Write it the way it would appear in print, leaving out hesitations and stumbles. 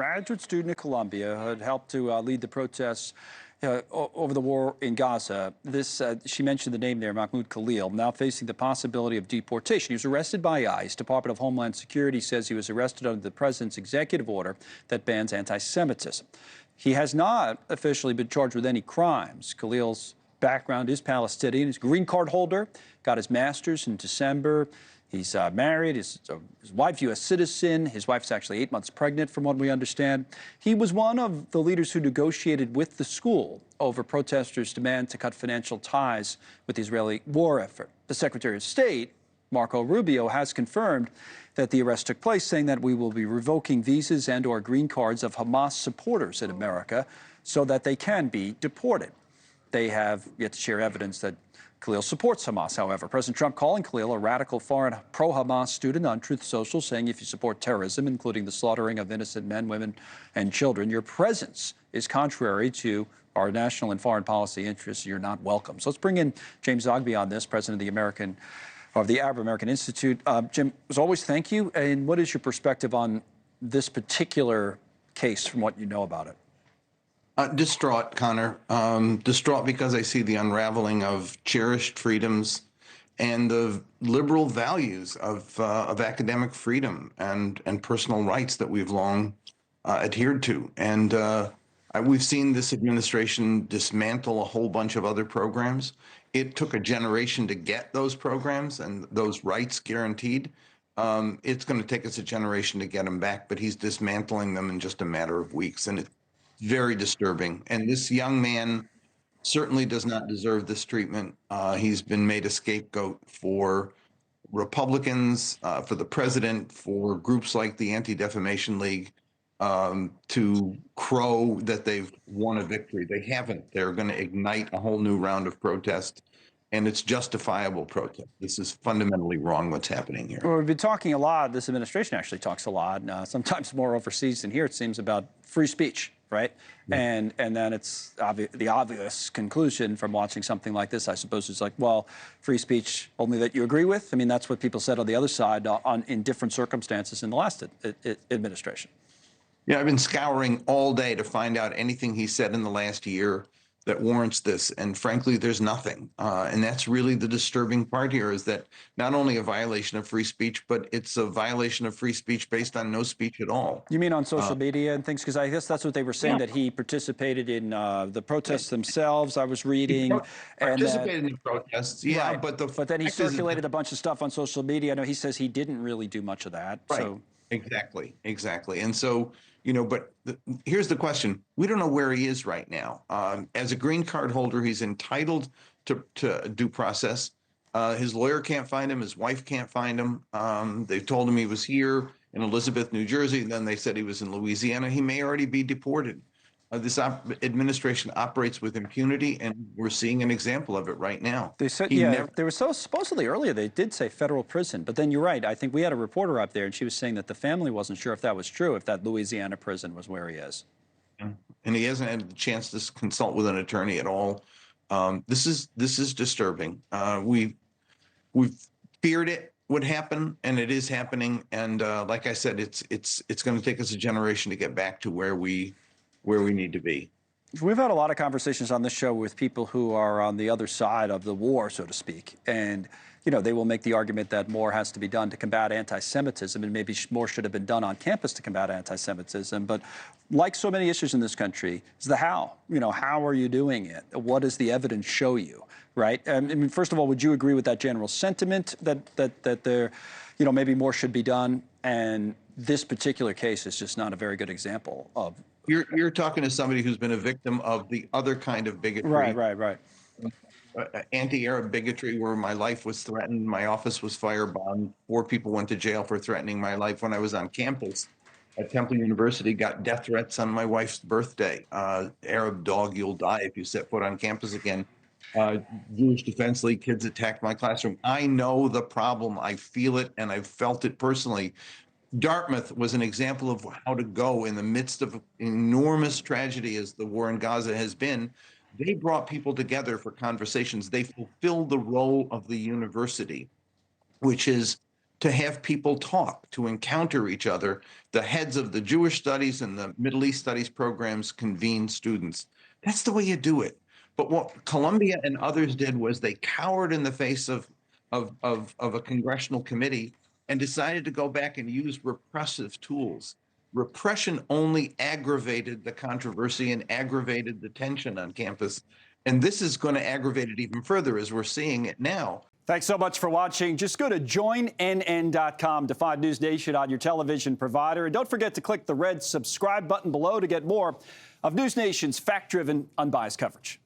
graduate student at Columbia, had helped to lead the protests over the war in Gaza. She mentioned the name there, Mahmoud Khalil, now facing the possibility of deportation. He was arrested by ICE. Department of Homeland Security says he was arrested under the president's executive order that bans anti-Semitism. He has not officially been charged with any crimes. Khalil's background is Palestinian. He's a green card holder, got his master's in December. He's married, his wife, U.S. citizen. His wife's actually 8 months pregnant, from what we understand. He was one of the leaders who negotiated with the school over protesters' demand to cut financial ties with the Israeli war effort. The Secretary of State, Marco Rubio, has confirmed that the arrest took place, saying that we will be revoking visas and/or green cards of Hamas supporters in America so that they can be deported. They have yet to share evidence that Khalil supports Hamas, however. President Trump calling Khalil a radical foreign pro-Hamas student on Truth Social, saying if you support terrorism, including the slaughtering of innocent men, women, and children, your presence is contrary to our national and foreign policy interests. You're not welcome. So let's bring in James Zogby on this, president of the Arab American Institute. Jim, as always, thank you. And what is your perspective on this particular case from what you know about it? Distraught, Connor. Distraught because I see the unraveling of cherished freedoms and the liberal values of academic freedom and personal rights that we've long adhered to. And we've seen this administration dismantle a whole bunch of other programs. It took a generation to get those programs and those rights guaranteed. It's going to take us a generation to get them back, but he's dismantling them in just a matter of weeks. And it's very disturbing. And this young man certainly does not deserve this treatment. He's been made a scapegoat for Republicans, for the president, for groups like the Anti-Defamation League, to crow that they've won a victory. They haven't. They're going to ignite a whole new round of protest. And it's justifiable protest. This is fundamentally wrong what's happening here. Well, we've been talking a lot. This administration actually talks a lot, sometimes more overseas than here, it seems, about free speech, right? Mm-hmm. And then it's the obvious conclusion from watching something like this, I suppose, is like, well, free speech only that you agree with? I mean, that's what people said on the other side in different circumstances in the last administration. Yeah, I've been scouring all day to find out anything he said in the last year that warrants this, and frankly, there's nothing. And that's really the disturbing part here, is that not only a violation of free speech, but it's a violation of free speech based on no speech at all. You mean on social media and things? Because I guess that's what they were saying, that he participated in the protests themselves, I was reading. Participated in the protests, yeah. Right. But then he circulated a bunch of stuff on social media. I know he says he didn't really do much of that. Right. So. Exactly. And so, but here's the question. We don't know where he is right now. As a green card holder, he's entitled to due process. His lawyer can't find him. His wife can't find him. They told him he was here in Elizabeth, New Jersey. Then they said he was in Louisiana. He may already be deported. This administration operates with impunity, and we're seeing an example of it right now. They said, they were supposedly earlier, they did say federal prison, but then you're right. I think we had a reporter up there, and she was saying that the family wasn't sure if that was true, if that Louisiana prison was where he is. And he hasn't had the chance to consult with an attorney at all. This is disturbing. We've feared it would happen, and it is happening. And like I said, it's going to take us a generation to get back to where we need to be. We've had a lot of conversations on this show with people who are on the other side of the war, so to speak. And, they will make the argument that more has to be done to combat anti-Semitism, and maybe more should have been done on campus to combat anti-Semitism. But like so many issues in this country, is the how. How are you doing it? What does the evidence show you, right? I mean, first of all, would you agree with that general sentiment that there, maybe more should be done? And this particular case is just not a very good example of. You're talking to somebody who's been a victim of the other kind of bigotry. Right. Anti-Arab bigotry, where my life was threatened, my office was firebombed, 4 people went to jail for threatening my life when I was on campus at Temple University, got death threats on my wife's birthday. Arab dog, you'll die if you set foot on campus again. Jewish Defense League kids attacked my classroom. I know the problem. I feel it, and I've felt it personally. Dartmouth was an example of how to go in the midst of enormous tragedy as the war in Gaza has been. They brought people together for conversations. They fulfilled the role of the university, which is to have people talk, to encounter each other. The heads of the Jewish studies and the Middle East studies programs convene students. That's the way you do it. But what Columbia and others did was they cowered in the face of a congressional committee and decided to go back and use repressive tools. Repression only aggravated the controversy and aggravated the tension on campus. And this is going to aggravate it even further as we're seeing it now. Thanks so much for watching. Just go to joinnn.com to find News Nation on your television provider. And don't forget to click the red subscribe button below to get more of News Nation's fact-driven, unbiased coverage.